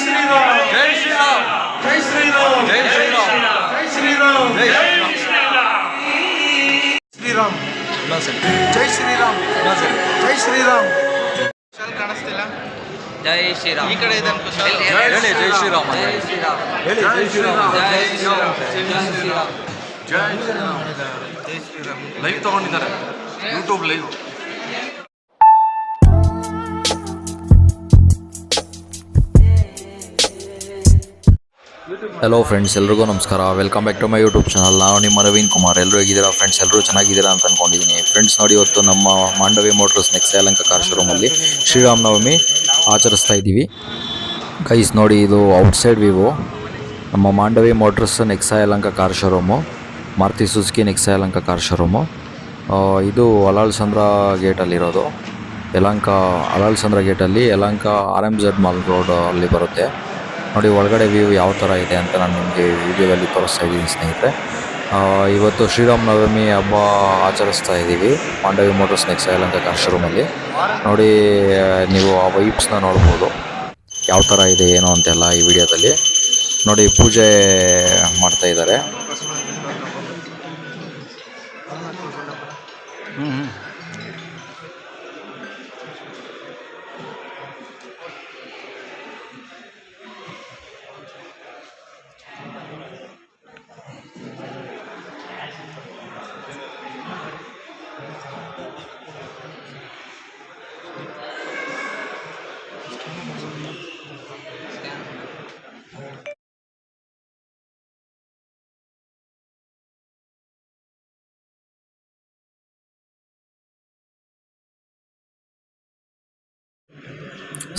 ಶ್ರೀರಾಮ್ ಜೈ ಶ್ರೀರಾಮ್ ಜೈ ಶ್ರೀರಾಮ್ ಜೈ ಶ್ರೀರಾಮ್ ಜೈ ಶ್ರೀರಾಮ್ ಜೈ ಶ್ರೀರಾಮ್ ಜೈ ಶ್ರೀರಾಮ್ ಜೈ ಶ್ರೀರಾಮ್ ಕಾಣಿಸ್ತಿಲ್ಲ. ಜೈ ಶ್ರೀರಾಮ್. ಈ ಕಡೆ ಇದೆ ಅನ್ಕೋ. ಹೇಳಿ ಜೈ ಶ್ರೀರಾಮ್ ಜೈ ಶ್ರೀರಾಮ್. ಹೇಳಿ ಜೈ ಶ್ರೀರಾಮ್ ಜೈ ಶ್ರೀರಾಮ್. ಜೈ ಶ್ರೀರಾಮ್. ಜೈ ಶ್ರೀರಾಮ್ ಲೈವ್ ತಗೊಂಡಿದ್ದಾರೆ ಯೂಟ್ಯೂಬ್ ಲೈವ್. ಹಲೋ ಫ್ರೆಂಡ್ಸ್, ಎಲ್ರಿಗೂ ನಮಸ್ಕಾರ. Welcome back to my YouTube channel. ನಾವು ನಿಮ್ಮ ನವೀನ್ ಕುಮಾರ್. ಎಲ್ಲರೂ ಹೇಗಿದ್ದೀರಾ ಫ್ರೆಂಡ್ಸ್? ಎಲ್ಲರೂ ಚೆನ್ನಾಗಿದ್ದೀರಾ ಅಂತ ಅಂದ್ಕೊಂಡಿದ್ದೀನಿ. ಫ್ರೆಂಡ್ಸ್ ನೋಡಿ, ಇವತ್ತು ನಮ್ಮ Mandavi motors Nexa Yelahanka car ಶೋರೂಮಲ್ಲಿ ಶ್ರೀರಾಮನವಮಿ ಆಚರಿಸ್ತಾ ಇದ್ದೀವಿ. ಗೈಸ್ ನೋಡಿ, ಇದು ಔಟ್ಸೈಡ್ ವ್ಯೂ. ನಮ್ಮ Mandavi motors Nexa Yelahanka car showroom, Maruti Suzuki Nexa Yelahanka car showroom. ಇದು ಅಲಾಲ್ಸಂದ್ರ ಗೇಟಲ್ಲಿರೋದು. ಯಲಹಂಕ ಅಲಾಲ್ಸಂದ್ರ ಗೇಟಲ್ಲಿ ಯಲಹಂಕ RMZ ಮಾಲ್ ರೋಡ್ ಅಲ್ಲಿ ಬರುತ್ತೆ. ನೋಡಿ ಒಳಗಡೆ ವ್ಯೂ ಯಾವ ಥರ ಇದೆ ಅಂತ ನಾನು ನಿಮಗೆ ವಿಡಿಯೋದಲ್ಲಿ ತೋರಿಸ್ತಾ ಇದ್ದೀನಿ ಸ್ನೇಹಿತರೆ. ಇವತ್ತು ಶ್ರೀರಾಮನವಮಿ ಹಬ್ಬ ಆಚರಿಸ್ತಾ ಇದ್ದೀವಿ Mandavi motors Nexa Yelahanka car ಶೋರೂಮಲ್ಲಿ. ನೋಡಿ, ನೀವು ಆ ವೈಬ್ಸ್ನ ನೋಡ್ಬೋದು ಯಾವ ಥರ ಇದೆ ಏನು ಅಂತೆಲ್ಲ ಈ ವಿಡಿಯೋದಲ್ಲಿ. ನೋಡಿ, ಪೂಜೆ ಮಾಡ್ತಾ ಇದ್ದಾರೆ.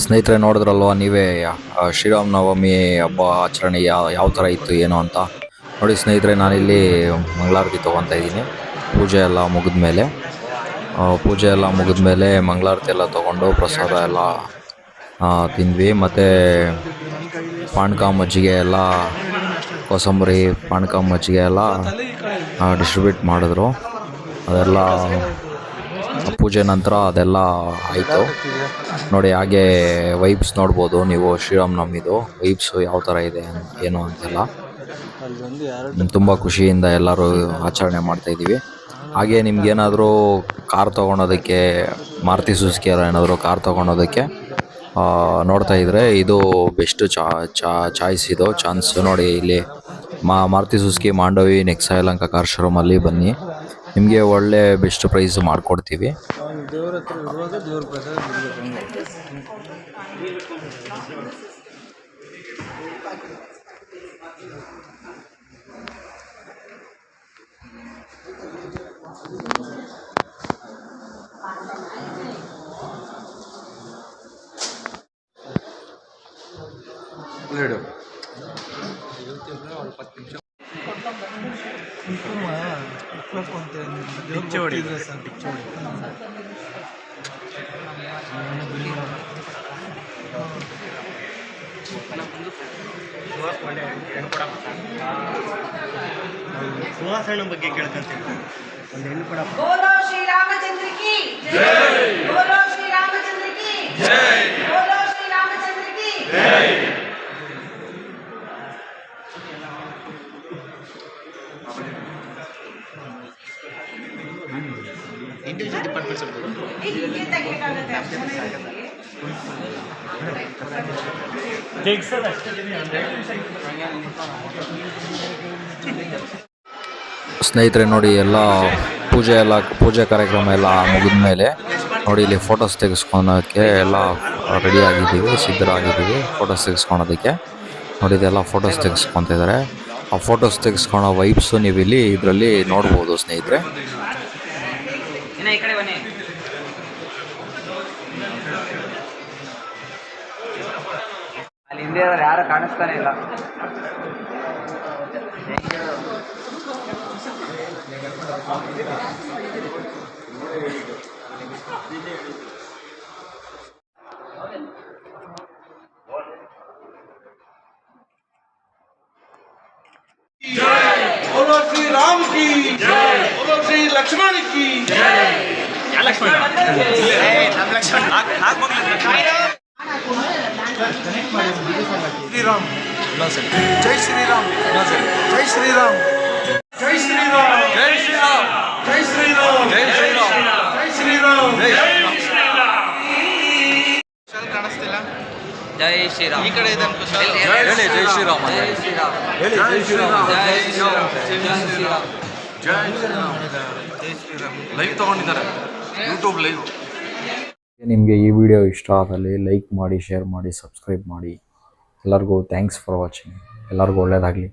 ಸ್ನೇಹಿತರೆ, ನೋಡಿದ್ರಲ್ವ ನೀವೇ ಶ್ರೀರಾಮನವಮಿ ಹಬ್ಬ ಆಚರಣೆ ಯಾವ ಥರ ಇತ್ತು ಏನು ಅಂತ. ನೋಡಿ ಸ್ನೇಹಿತರೆ, ನಾನಿಲ್ಲಿ ಮಂಗಳಾರತಿ ತೊಗೊತಾ ಇದ್ದೀನಿ. ಪೂಜೆ ಎಲ್ಲ ಮುಗಿದ್ಮೇಲೆ ಮಂಗಳಾರತಿ ಎಲ್ಲ ತೊಗೊಂಡು ಪ್ರಸಾದ ಎಲ್ಲ ತಿಂದ್ವಿ. ಮತ್ತು ಪಾನಕ ಮಜ್ಜಿಗೆ ಎಲ್ಲ, ಕೋಸಂಬರಿ ಪಾನಕ ಮಜ್ಜಿಗೆ ಎಲ್ಲ ಡಿಸ್ಟ್ರಿಬ್ಯೂಟ್ ಮಾಡಿದ್ರು. ಅದೆಲ್ಲ ಪೂಜೆ ನಂತರ ಅದೆಲ್ಲ ಆಯಿತು. ನೋಡಿ, ಹಾಗೆ ವೈಬ್ಸ್ ನೋಡ್ಬೋದು ನೀವು. ಶ್ರೀರಾಮನವಮಿದು ವೈಬ್ಸು ಯಾವ ಥರ ಇದೆ ಏನು ಅಂತೆಲ್ಲ ತುಂಬ ಖುಷಿಯಿಂದ ಎಲ್ಲರೂ ಆಚರಣೆ ಮಾಡ್ತಾಯಿದ್ದೀವಿ. ಹಾಗೆ ನಿಮ್ಗೇನಾದರೂ ಕಾರ್ ತೊಗೊಳೋದಕ್ಕೆ, ಮಾರುತಿ ಸುಜುಕಿ ಏನಾದರೂ ಕಾರ್ ತೊಗೊಳೋದಕ್ಕೆ ನೋಡ್ತಾ ಇದ್ದರೆ ಇದು ಬೆಸ್ಟ್ ಚಾಯ್ಸ್. ಇದು ಚಾನ್ಸ್. ನೋಡಿ, ಇಲ್ಲಿ ಮಾರುತಿ ಸುಜುಕಿ ಮಾಂಡವಿ ನೆಕ್ಸಾ ಯಲಹಂಕ ಕಾರ್ ಶೋರೂಮಲ್ಲಿ ಬನ್ನಿ, ನಿಮಗೆ ಒಳ್ಳೆ ಬೆಸ್ಟ್ ಪ್ರೈಸ್ ಮಾಡಿಕೊಡ್ತೀವಿ. ಸುವಾಸನ ಬಗ್ಗೆ ಕೇಳ್ಕೊಂತೀನಿ. ಒಂದು ಹೆಣ್ಣು ಕೂಡ बोलो श्री रामचंद्र की जय, बोलो श्री रामचंद्र की जय, बोलो श्री रामचंद्र की जय. ಇಂಡಿವಿಜುವಲ್ ಡಿಪಾರ್ಟ್ಮೆಂಟ್ಸ್ इनके ತೆಗೆಯಕಾಗುತ್ತೆ ಅಷ್ಟೇ. ಸ್ನೇಹಿತರೆ ನೋಡಿ, ಎಲ್ಲ ಪೂಜೆ ಕಾರ್ಯಕ್ರಮ ಎಲ್ಲ ಮುಗಿದ್ಮೇಲೆ ನೋಡಿ, ಇಲ್ಲಿ ಫೋಟೋಸ್ ತೆಗೆಸ್ಕೊಳೋಕ್ಕೆ ಎಲ್ಲ ರೆಡಿ ಆಗಿದ್ದೀವಿ, ಸಿದ್ಧರಾಗಿದ್ದೀವಿ ಫೋಟೋಸ್ ತೆಗೆಸ್ಕೊಳೋದಕ್ಕೆ. ನೋಡಿ, ಇದೆಲ್ಲ ಫೋಟೋಸ್ ತೆಗೆಸ್ಕೊತಿದ್ದಾರೆ. ಆ ಫೋಟೋಸ್ ತೆಗೆಸ್ಕೊಳೋ ವೈಬ್ಸು ನೀವು ಇಲ್ಲಿ ಇದರಲ್ಲಿ ನೋಡ್ಬೋದು ಸ್ನೇಹಿತರೆ. ಈ ಕಡೆ ಬನ್ನಿ. ಅಲ್ಲಿ ಹಿಂದೆ ಯಾರು ಕಾಣಿಸ್ತಾನೆ ಇಲ್ಲ. बोलो श्री राम की जय, बोलो श्री लक्ष्मण की जय. ನಮ್ಮ ಲಕ್ಷ್ಮಣ ಶ್ರೀರಾಮ್ ಜೈ ಶ್ರೀರಾಮ್ ಜೈ ಶ್ರೀರಾಮ್ ಜೈ ಶ್ರೀರಾಮ್ ಜೈ ಶ್ರೀರಾಮ್ ಜೈ ಶ್ರೀರಾಮ್ ಜೈ ಶ್ರೀರಾಮ್ ಜೈ ಶ್ರೀರಾಮ್ ಜೈ ಜೈ ಶ್ರೀರಾಮ್ ಈ ಕಡೆ ಇದೆ ಹೇಳಿ ಜೈ ಶ್ರೀರಾಮ್ ಜೈ ಶ್ರೀರಾಮ್ ಹೇಳಿ ಜೈ ಶ್ರೀರಾಮ್ ಜೈ ಶ್ರೀರಾಮ್ ಜೈ ಶ್ರೀರಾಮ್ ಜೈ ಶ್ರೀರಾಮ್ ಲೈವ್ ತಗೊಂಡಿದ್ದಾರೆ ಯೂಟ್ಯೂಬ್ ಲೈವ್. ನಿಮಗೆ ಈ ವಿಡಿಯೋ ಇಷ್ಟ ಆದಲ್ಲಿ ಲೈಕ್ ಮಾಡಿ, ಶೇರ್ ಮಾಡಿ, ಸಬ್ಸ್ಕ್ರೈಬ್ ಮಾಡಿ. ಎಲ್ಲರಿಗೂ ಥ್ಯಾಂಕ್ಸ್ ಫಾರ್ ವಾಚಿಂಗ್. ಎಲ್ಲರಿಗೂ ಒಳ್ಳೆಯದಾಗಲಿ.